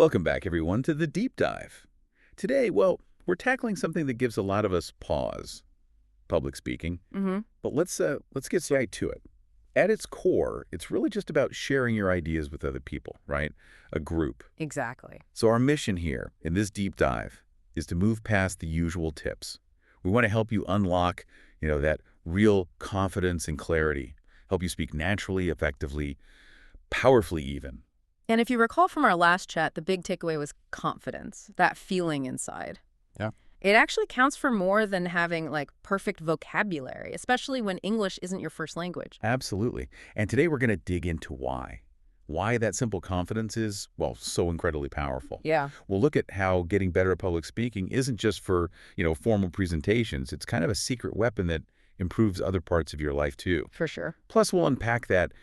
Welcome back, everyone, to the Deep Dive. Today, well, we're tackling something that gives a lot of us pause, public speaking. But let's get right to it. At its core, it's really just about sharing your ideas with other people, right? A group. Exactly. So our mission here in this deep dive is to move past the usual tips. We want to help you unlock, that real confidence and clarity, help you speak naturally, effectively, powerfully even. And if you recall from our last chat, the big takeaway was confidence, that feeling inside. Yeah. It actually counts for more than having, perfect vocabulary, especially when English isn't your first language. Absolutely. And today we're going to dig into why. Why that simple confidence is, well, so incredibly powerful. Yeah. We'll look at how getting better at public speaking isn't just for, formal presentations. It's kind of a secret weapon that improves other parts of your life, too. For sure. Plus, we'll unpack that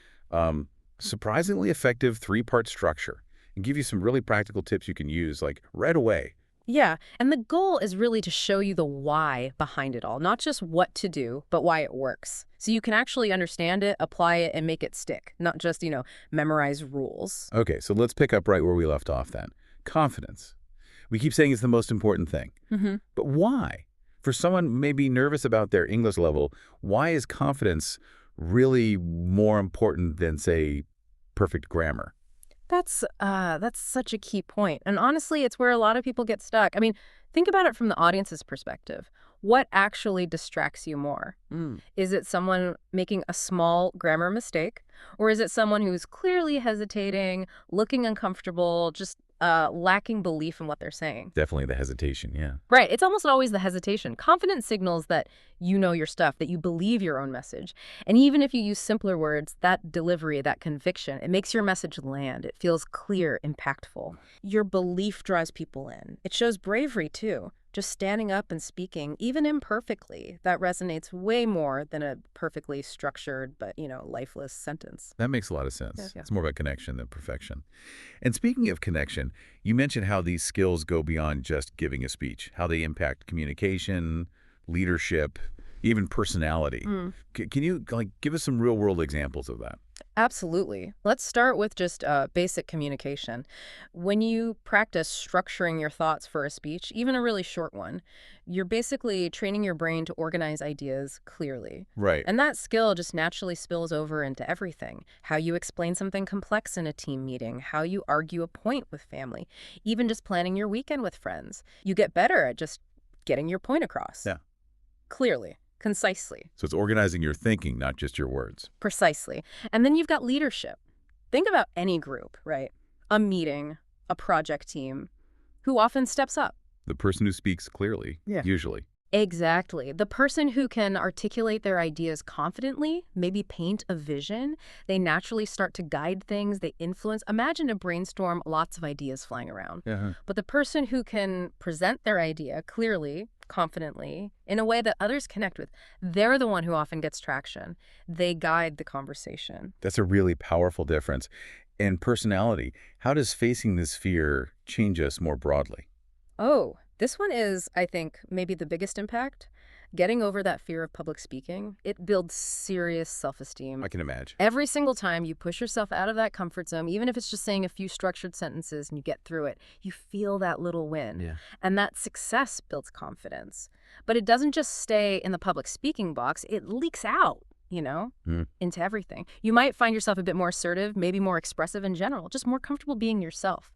surprisingly effective three-part structure and give you some really practical tips you can use, right away. Yeah, and the goal is really to show you the why behind it all, not just what to do, but why it works. So you can actually understand it, apply it, and make it stick, not just, memorize rules. Okay, so let's pick up right where we left off then. Confidence. We keep saying it's the most important thing. But why? For someone maybe nervous about their English level, why is confidence really more important than, say, perfect grammar? That's such a key point. And honestly, it's where a lot of people get stuck. I mean, think about it from the audience's perspective. What actually distracts you more? Is it someone making a small grammar mistake? Or is it someone who's clearly hesitating, looking uncomfortable, just lacking belief in what they're saying? Definitely the hesitation, yeah. Right. It's almost always the hesitation. Confidence signals that you know your stuff, that you believe your own message. And even if you use simpler words, that delivery, that conviction, it makes your message land. It feels clear, impactful. Your belief draws people in. It shows bravery, too. Just standing up and speaking, even imperfectly, that resonates way more than a perfectly structured but, lifeless sentence. That makes a lot of sense. Yeah. It's more about connection than perfection. And speaking of connection, you mentioned how these skills go beyond just giving a speech, how they impact communication, leadership, even personality. Can you give us some real-world examples of that? Absolutely. Let's start with just basic communication. When you practice structuring your thoughts for a speech, even a really short one, you're basically training your brain to organize ideas clearly. Right. And that skill just naturally spills over into everything. How you explain something complex in a team meeting, how you argue a point with family, even just planning your weekend with friends. You get better at just getting your point across. Yeah. Clearly. Concisely. So it's organizing your thinking, not just your words. Precisely. And then you've got leadership. Think about any group, right? A meeting, a project team. Who often steps up? The person who speaks clearly, usually. Exactly. The person who can articulate their ideas confidently, maybe paint a vision. They naturally start to guide things, they influence. Imagine a brainstorm, lots of ideas flying around. But the person who can present their idea clearly, confidently, in a way that others connect with, they're the one who often gets traction. They guide the conversation. That's a really powerful difference. And personality, how does facing this fear change us more broadly? Oh, this one is, I think, maybe the biggest impact. Getting over that fear of public speaking, it builds serious self-esteem. I can imagine. Every single time you push yourself out of that comfort zone, even if it's just saying a few structured sentences and you get through it, you feel that little win. Yeah. And that success builds confidence. But it doesn't just stay in the public speaking box, it leaks out, into everything. You might find yourself a bit more assertive, maybe more expressive in general, just more comfortable being yourself.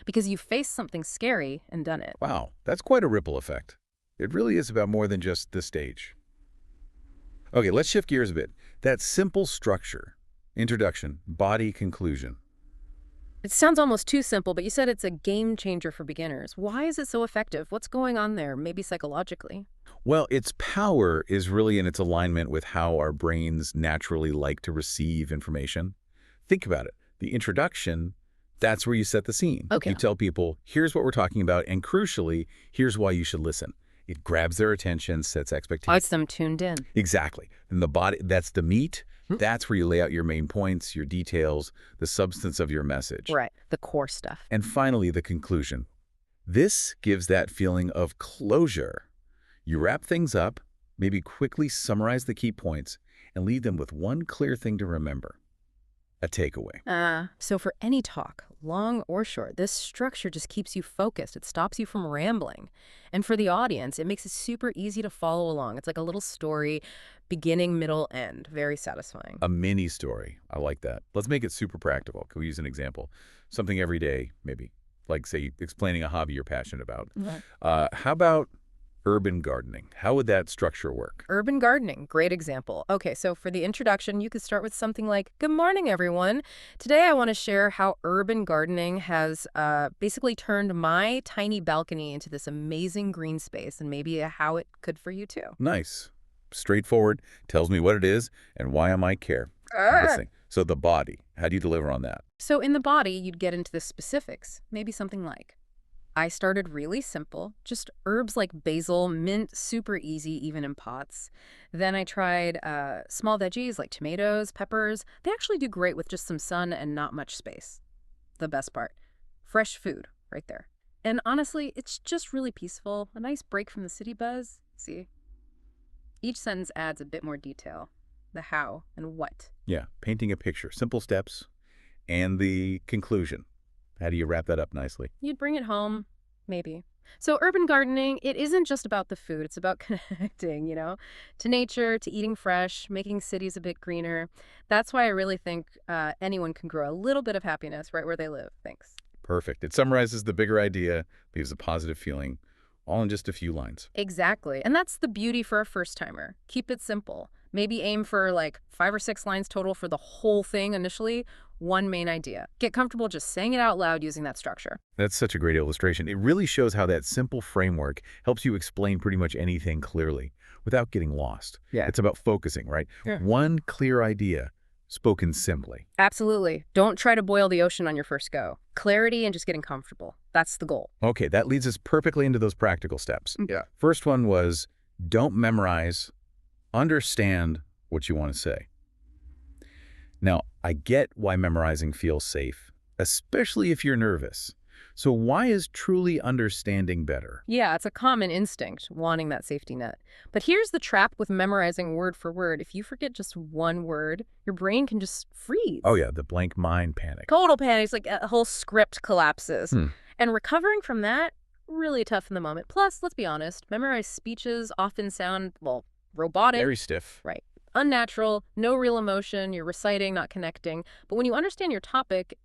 Because you faced something scary and done it. Wow, that's quite a ripple effect. It really is about more than just the stage. Okay, let's shift gears a bit. That simple structure, introduction, body, conclusion. It sounds almost too simple, but you said it's a game changer for beginners. Why is it so effective? What's going on there, maybe psychologically? Well, its power is really in its alignment with how our brains naturally like to receive information. Think about it. The introduction, that's where you set the scene. Okay. You tell people, here's what we're talking about, and crucially, here's why you should listen. It grabs their attention, sets expectations. Gets them tuned in. Exactly. And the body, that's the meat. That's where you lay out your main points, your details, the substance of your message. Right. The core stuff. And finally, the conclusion. This gives that feeling of closure. You wrap things up, maybe quickly summarize the key points, and leave them with one clear thing to remember. A takeaway. So for any talk, long or short. This structure just keeps you focused. It stops you from rambling. And for the audience, it makes it super easy to follow along. It's like a little story, beginning, middle, end. Very satisfying. A mini story. I like that. Let's make it super practical. Can we use an example? Something every day, maybe. Like, say, explaining a hobby you're passionate about. How about urban gardening? How would that structure work? Urban gardening, great example. Okay, so for the introduction, you could start with something like, "Good morning, everyone. Today I want to share how urban gardening has basically turned my tiny balcony into this amazing green space, and maybe how it could for you too." Nice. Straightforward. Tells me what it is and why I might care. Listening. So the body. How do you deliver on that? So in the body, you'd get into the specifics. Maybe something like, "I started really simple, just herbs like basil, mint, super easy, even in pots. Then I tried small veggies like tomatoes, peppers. They actually do great with just some sun and not much space." The best part, fresh food right there. And honestly, it's just really peaceful, a nice break from the city buzz. See? Each sentence adds a bit more detail, the how and what. Yeah, painting a picture. Simple steps and the conclusion. How do you wrap that up nicely? You'd bring it home, maybe. So urban gardening, it isn't just about the food. It's about connecting, to nature, to eating fresh, making cities a bit greener. That's why I really think anyone can grow a little bit of happiness right where they live. Thanks. Perfect. It summarizes the bigger idea, leaves a positive feeling, all in just a few lines. Exactly. And that's the beauty for a first-timer. Keep it simple. Maybe aim for like 5 or 6 lines total for the whole thing initially. One main idea. Get comfortable just saying it out loud using that structure. That's such a great illustration. It really shows how that simple framework helps you explain pretty much anything clearly without getting lost. Yeah. It's about focusing, right? Yeah. One clear idea spoken simply. Absolutely. Don't try to boil the ocean on your first go. Clarity and just getting comfortable. That's the goal. Okay, that leads us perfectly into those practical steps. Yeah. First one was don't memorize, understand what you want to say. Now, I get why memorizing feels safe, especially if you're nervous. So why is truly understanding better? Yeah, it's a common instinct, wanting that safety net. But here's the trap with memorizing word for word. If you forget just one word, your brain can just freeze. Oh yeah, the blank mind panic. Total panic. It's like a whole script collapses. And recovering from that, really tough in the moment. Plus, let's be honest, memorized speeches often sound, well, robotic. Very stiff. Right. Unnatural, no real emotion, you're reciting, not connecting. But when you understand your topic,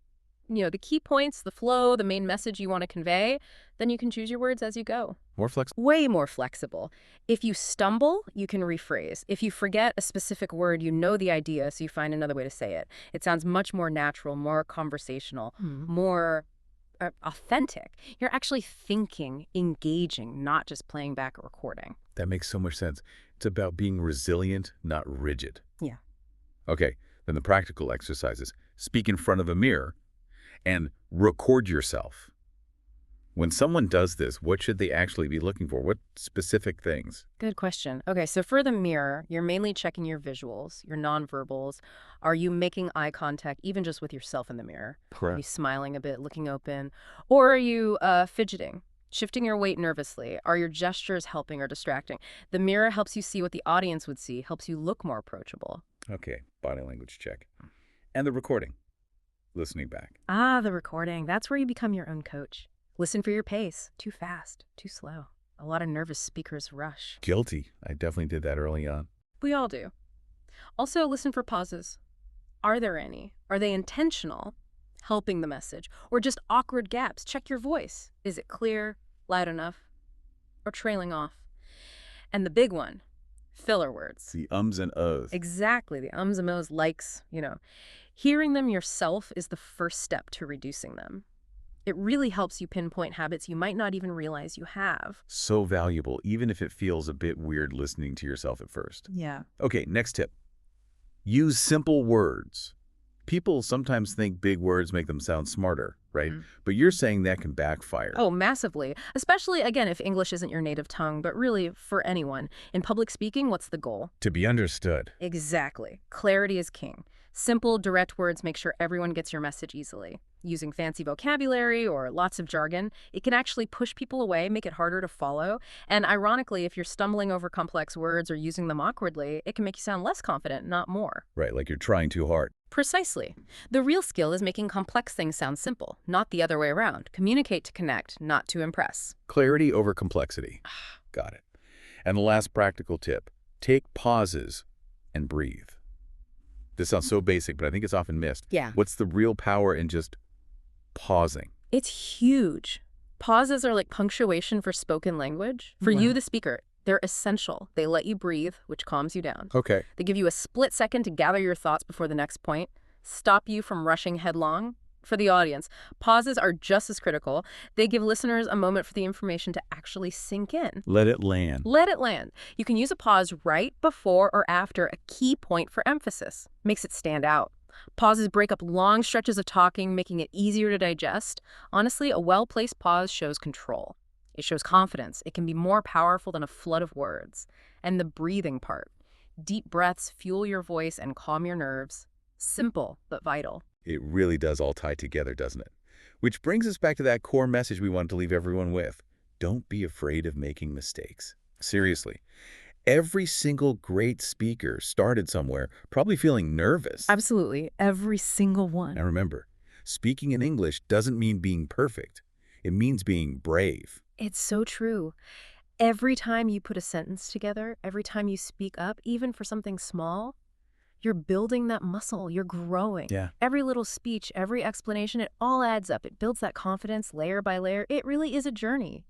the key points, the flow, the main message you want to convey, then you can choose your words as you go. More flexible? Way more flexible. If you stumble, you can rephrase. If you forget a specific word, you know the idea, so you find another way to say it. It sounds much more natural, more conversational, more authentic. You're actually thinking, engaging, not just playing back a recording. That makes so much sense. It's about being resilient, not rigid. Yeah. Okay, then the practical exercises. Speak in front of a mirror and record yourself. When someone does this, what should they actually be looking for? What specific things? Good question. Okay, so for the mirror, you're mainly checking your visuals, your nonverbals. Are you making eye contact, even just with yourself in the mirror? Are you smiling a bit, looking open? Or are you fidgeting, shifting your weight nervously? Are your gestures helping or distracting? The mirror helps you see what the audience would see, helps you look more approachable. Okay, body language check. And the recording. Listening back. The recording. That's where you become your own coach. Listen for your pace. Too fast, too slow. A lot of nervous speakers rush. Guilty. I definitely did that early on. We all do. Also, listen for pauses. Are there any? Are they intentional, helping the message, or just awkward gaps? Check your voice. Is it clear, loud enough, or trailing off? And the big one, filler words. The ums and uhs. Exactly. The ums and ohs, likes, Hearing them yourself is the first step to reducing them. It really helps you pinpoint habits you might not even realize you have. So valuable, even if it feels a bit weird listening to yourself at first. Yeah. Okay, next tip. Use simple words. People sometimes think big words make them sound smarter, right? But you're saying that can backfire. Oh, massively. Especially, again, if English isn't your native tongue, but really for anyone. In public speaking, what's the goal? To be understood. Exactly. Clarity is king. Simple, direct words make sure everyone gets your message easily. Using fancy vocabulary or lots of jargon, it can actually push people away, make it harder to follow. And ironically, if you're stumbling over complex words or using them awkwardly, it can make you sound less confident, not more. Right, like you're trying too hard. Precisely. The real skill is making complex things sound simple, not the other way around. Communicate to connect, not to impress. Clarity over complexity. Got it. And the last practical tip, take pauses and breathe. This sounds so basic, but I think it's often missed. Yeah. What's the real power in just pausing? It's huge. Pauses are like punctuation for spoken language. For you, the speaker, they're essential. They let you breathe, which calms you down. Okay. They give you a split second to gather your thoughts before the next point, stop you from rushing headlong. For the audience, pauses are just as critical. They give listeners a moment for the information to actually sink in. Let it land. Let it land. You can use a pause right before or after a key point for emphasis. Makes it stand out. Pauses break up long stretches of talking, making it easier to digest. Honestly, a well-placed pause shows control. It shows confidence. It can be more powerful than a flood of words. And the breathing part. Deep breaths fuel your voice and calm your nerves. Simple, but vital. It really does all tie together, doesn't it? Which brings us back to that core message we wanted to leave everyone with. Don't be afraid of making mistakes. Seriously. Every single great speaker started somewhere, probably feeling nervous. Absolutely. Every single one. And remember, speaking in English doesn't mean being perfect. It means being brave. It's so true. Every time you put a sentence together, every time you speak up, even for something small, you're building that muscle. You're growing. Yeah. Every little speech, every explanation, it all adds up. It builds that confidence layer by layer. It really is a journey,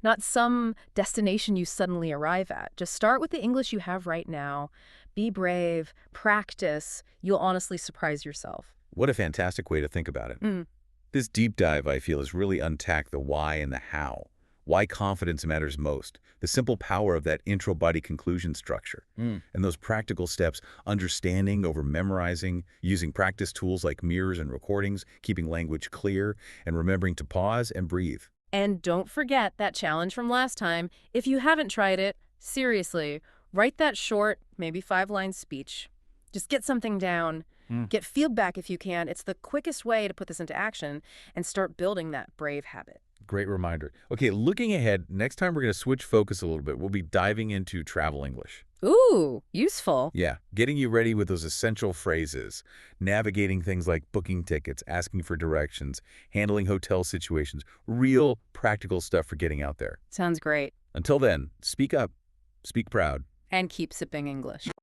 not some destination you suddenly arrive at. Just start with the English you have right now. Be brave. Practice. You'll honestly surprise yourself. What a fantastic way to think about it. This deep dive, I feel, has really untacked the why and the how. Why confidence matters most, the simple power of that intro-body conclusion structure, and those practical steps, understanding over memorizing, using practice tools like mirrors and recordings, keeping language clear, and remembering to pause and breathe. And don't forget that challenge from last time. If you haven't tried it, seriously, write that short, maybe 5-line speech. Just get something down. Get feedback if you can. It's the quickest way to put this into action and start building that brave habit. Great reminder. Okay, looking ahead, next time we're going to switch focus a little bit. We'll be diving into travel English. Ooh, useful. Yeah, getting you ready with those essential phrases, navigating things like booking tickets, asking for directions, handling hotel situations, real practical stuff for getting out there. Sounds great. Until then, speak up, speak proud. And keep sipping English.